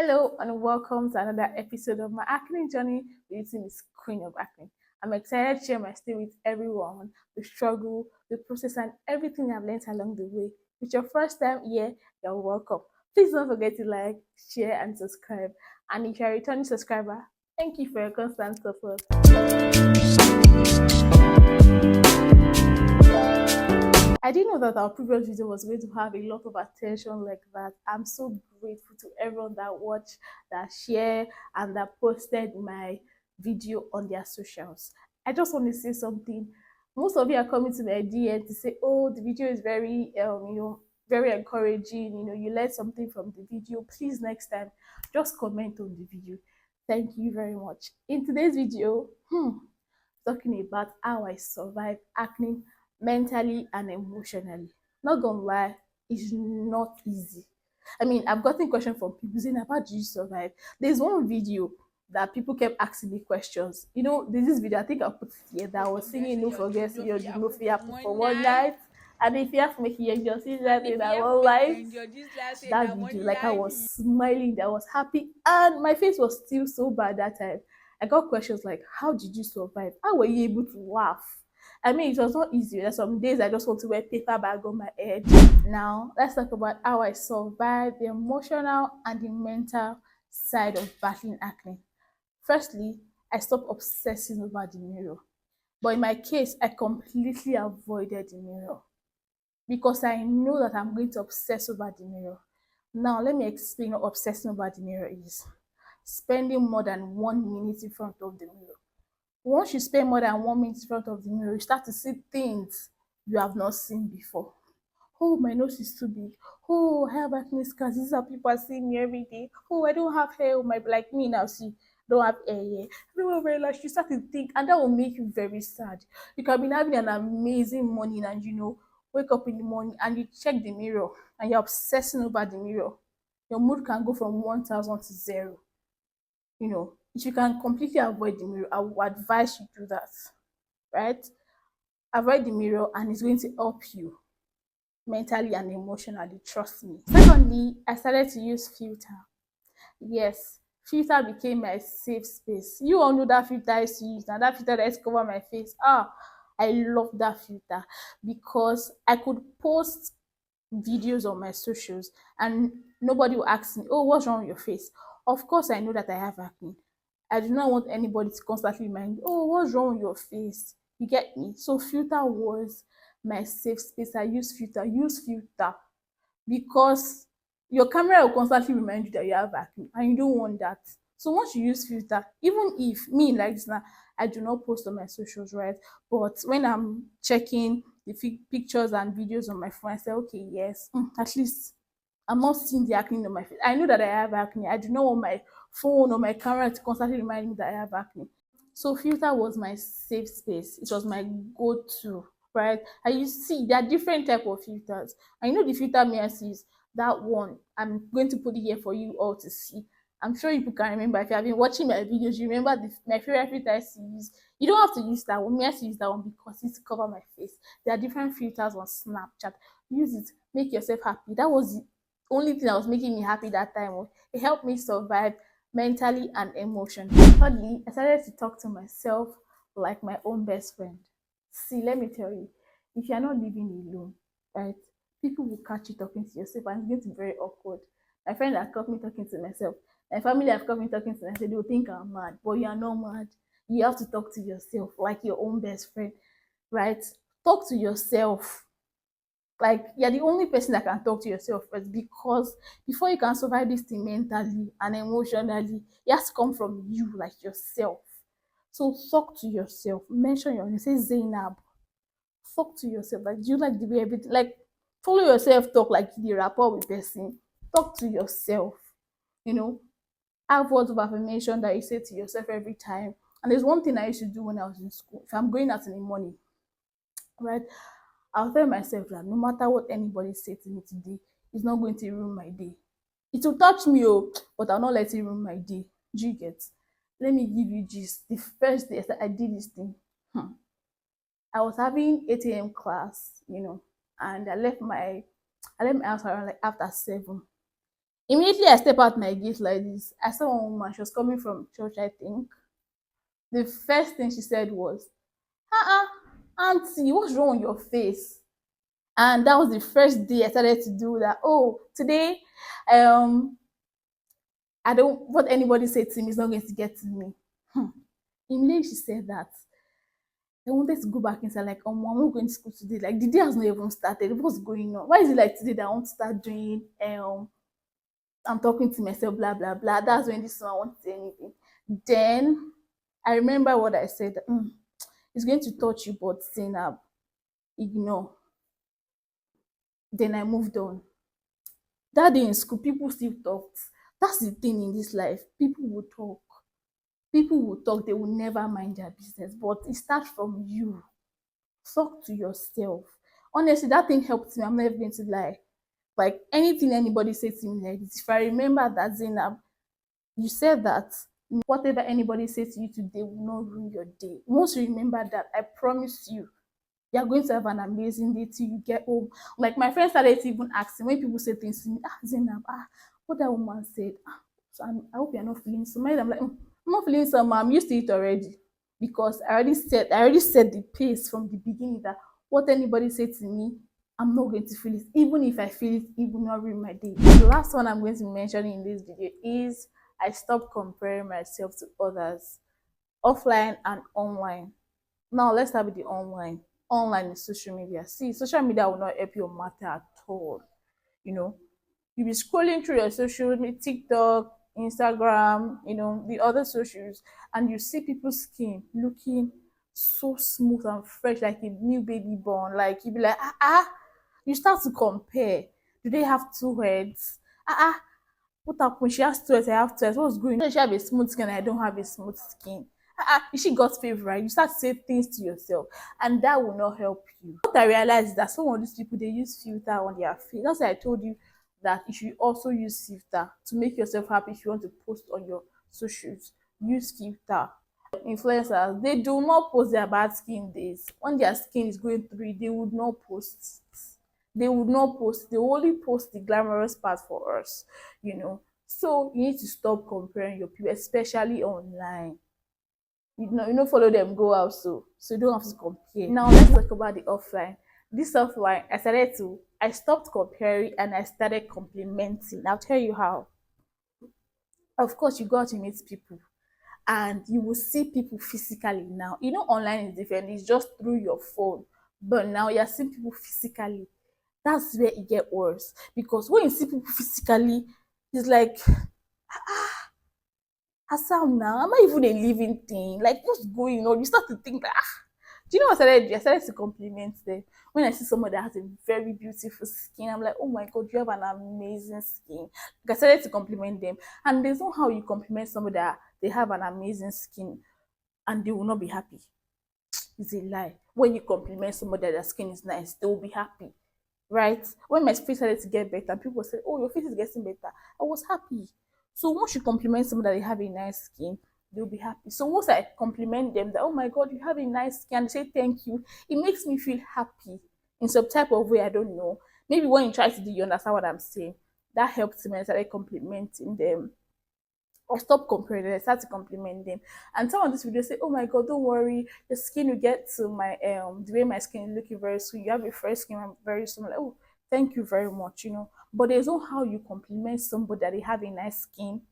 Hello and welcome to another episode of my acne journey with Miss Queen of Acne. I'm excited to share my story with everyone, the struggle, the process, and everything I've learned along the way. If it's your first time here, you're welcome. Please don't forget to like, share, and subscribe. And if you're a returning subscriber, thank you for your constant support. I didn't know that our previous video was going to have a lot of attention like that. I'm so grateful to everyone that watched, that shared, and that posted my video on their socials. I just want to say something. Most of you are coming to my DM to say, "Oh, the video is very, very encouraging. You learned something from the video. Please, next time, just comment on the video." Thank you very much. In today's video, talking about how I survived acne mentally and emotionally. Not gonna lie, it's not easy. I mean, I've gotten questions from people saying, how do you survive? There's one video that people kept asking me questions. There's this video, I think I'll put it here, that I was singing No Forget Your No Fear for one night. And if you have to make it enjoy, see that in that one life. That video, like I was smiling, I was happy, and my face was still so bad that time. I got questions like, how did you survive? How were you able to laugh? I mean, it was not easy. There's some days I just want to wear paper bag on my head. Now, let's talk about how I survived the emotional and the mental side of battling acne. Firstly, I stopped obsessing over the mirror. But in my case, I completely avoided the mirror because I know that I'm going to obsess over the mirror. Now, let me explain what obsessing over the mirror is. Spending more than 1 minute in front of the mirror. Once you spend more than 1 minute in front of the mirror, you start to see things you have not seen before. Oh, my nose is too big. Oh, I have acne scars. This is how people are seeing me every day. Oh, I don't have hair. My like me now. See, don't have hair yet. I don't have very large. You start to think, and that will make you very sad. You can be having an amazing morning, and wake up in the morning and you check the mirror, and you're obsessing over the mirror. Your mood can go from 1,000 to zero. If you can completely avoid the mirror, I would advise you do that, right? Avoid the mirror, and it's going to help you mentally and emotionally, trust me. Secondly, I started to use filter. Yes, filter became my safe space. You all know that filter I used to use, now that filter that used to cover my face. I love that filter because I could post videos on my socials and nobody will ask me, oh, what's wrong with your face? Of course, I know that I have acne. I do not want anybody to constantly remind me, oh, what's wrong with your face? You get me? So filter was my safe space. I use filter because your camera will constantly remind you that you have acne and you don't want that. So once you use filter, even if me like this now, I do not post on my socials, right? But when I'm checking the pictures and videos on my phone, I say, okay, yes, at least I'm not seeing the acne on my face. I know that I have acne. I do not want my phone or my camera to constantly remind me that I have acne. So filter was my safe space. It was my go-to, right? And you see, there are different type of filters. And the filter me I see is that one. I'm going to put it here for you all to see. I'm sure you can remember. If you have been watching my videos, you remember my favorite filter I see use. You don't have to use that one. Me I use that one because it's to cover my face. There are different filters on Snapchat. Use it. Make yourself happy. That was the only thing that was making me happy that time. It helped me survive mentally and emotionally. Thirdly, I started to talk to myself like my own best friend. See, let me tell you, if you're not living alone, right, people will catch you talking to yourself and it's going to be very awkward. My friend has caught me talking to myself. My family have caught me talking to myself. They will think I'm mad, but you are not mad. You have to talk to yourself like your own best friend, right? Talk to yourself like you're the only person that can talk to yourself first, because before you can survive this thing mentally and emotionally, it has to come from you, like yourself. So talk to yourself, mention your name, say Zainab. Talk to yourself, like, do you like the way everything, like, follow yourself, talk like the rapport with person. Talk to yourself, you know have words of affirmation that you say to yourself every time. And there's one thing I used to do when I was in school. If I'm going out in the morning, right, I'll tell myself that no matter what anybody say to me today, it's not going to ruin my day. It will touch me, but I'll not let it ruin my day. Do you get? Let me give you gist. The first day that I did this thing, I was having 8 a.m. class, and I left my house around like after 7. Immediately I step out my gate like this, I saw one woman. She was coming from church, I think. The first thing she said was, uh-uh, auntie, what's wrong with your face? And that was the first day I started to do that. Oh, today, um, I don't, what anybody said to me is not going to get to me. Hmm. Immediately she said that, I wanted to go back inside, like, oh, I'm not going to school today. Like, the day has not even started. What's going on? Why is it like today that I want to start doing, I'm talking to myself, blah, blah, blah. That's when this one wants to say anything. Then I remember what I said. It's going to touch you, but saying ignore. Then I moved on. That day in school, people still talked. That's the thing in this life. People will talk. People will talk. They will never mind their business. But it starts from you. Talk to yourself. Honestly, that thing helped me. I'm never going to lie. Like anything anybody says to me like this, if I remember that, Zainab, you said that whatever anybody says to you today will not ruin your day. Once you remember that, I promise you, you're going to have an amazing day till you get home. Like my friends started even asking when people say things to me, Zainab, what that woman said. So I hope you're not feeling so mad. I'm like, I'm not feeling so mad. I'm used to it already. Because I already set the pace from the beginning that what anybody said to me, I'm not going to feel it. Even if I feel it, it will not ruin my day. The last one I'm going to mention in this video is I stopped comparing myself to others, offline and online. Now let's start with the online. Online is social media. See, social media will not help your matter at all. You know, you'll be scrolling through your social media, TikTok, Instagram, the other socials, and you see people's skin looking so smooth and fresh, like a new baby born. Like you be like, you start to compare. Do they have two heads? What happened? She has two heads, I have two heads. What's going on? Does she have a smooth skin? I don't have a smooth skin. Is she God's favorite? You start to say things to yourself, and that will not help you. What I realized is that some of these people, they use filter on their face. That's why I told you that you should also use filter to make yourself happy. If you want to post on your socials, use filter. Influencers, they do not post their bad skin days. When their skin is going through it, they would not post. They would not post. They only post the glamorous part for us. So you need to stop comparing your people, especially online. Follow them go out, so you don't have to compare. Now let's talk about the offline. This offline, I stopped comparing and I started complimenting. I'll tell you how. Of course, you got to meet people and you will see people physically now. Online is different, it's just through your phone. But now you're seeing people physically. That's where it get worse. Because when you see people physically, it's like, Assam now, am I even a living thing? Like, what's going on? You start to think that, do you know what I started to do? I started to compliment them. When I see someone that has a very beautiful skin, I'm like, oh my God, you have an amazing skin. Like, I started to compliment them. And there's no how you compliment somebody that they have an amazing skin and they will not be happy. It's a lie. When you compliment somebody that their skin is nice, they will be happy. Right? When my face started to get better, people said, oh, your face is getting better. I was happy. So once you compliment someone that they have a nice skin, they'll be happy. So once I compliment them that, oh my God, you have a nice skin, and they say thank you, it makes me feel happy in some type of way. I don't know. Maybe when you try to do, you understand what I'm saying. That helped me. I started complimenting them. I stop comparing them. I start to compliment them. And some of these videos say, "Oh my God, don't worry, your skin will get to my the way my skin is looking very soon. You have a fresh skin very soon." Like, oh, thank you very much. But there's no how you compliment somebody that they have a nice skin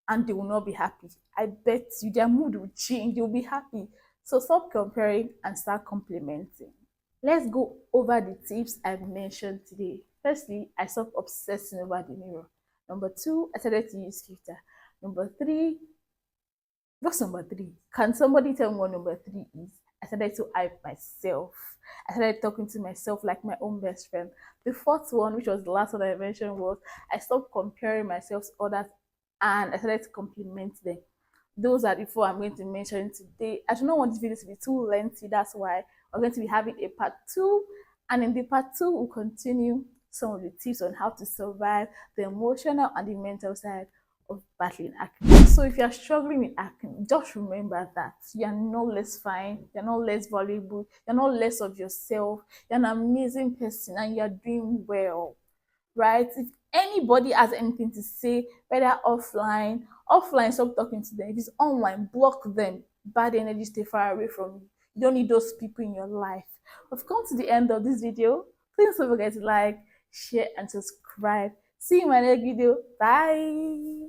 and they will not be happy. I bet you their mood will change. They'll be happy. So stop comparing and start complimenting. Let's go over the tips I mentioned today. Firstly, I stopped obsessing over the mirror. Number two, I started to use filter. Number three, what's number three? Can somebody tell me what number three is? I started to hype myself. I started talking to myself like my own best friend. The fourth one, which was the last one I mentioned, was I stopped comparing myself to others and I started to compliment them. Those are the four I'm going to mention today. I do not want this video to be too lengthy. That's why we're going to be having a part two. And in the part two, we'll continue some of the tips on how to survive the emotional and the mental side of battling acne. So if you're struggling with acne, just remember that you're not less fine, you're not less valuable, you're not less of yourself, you're an amazing person and you're doing well. Right? Anybody has anything to say, whether offline, stop talking to them. If it's online, block them. Bad energy, stay far away from you. You don't need those people in your life. We've come to the end of this video. Please don't forget to like, share, and subscribe. See you in my next video. Bye.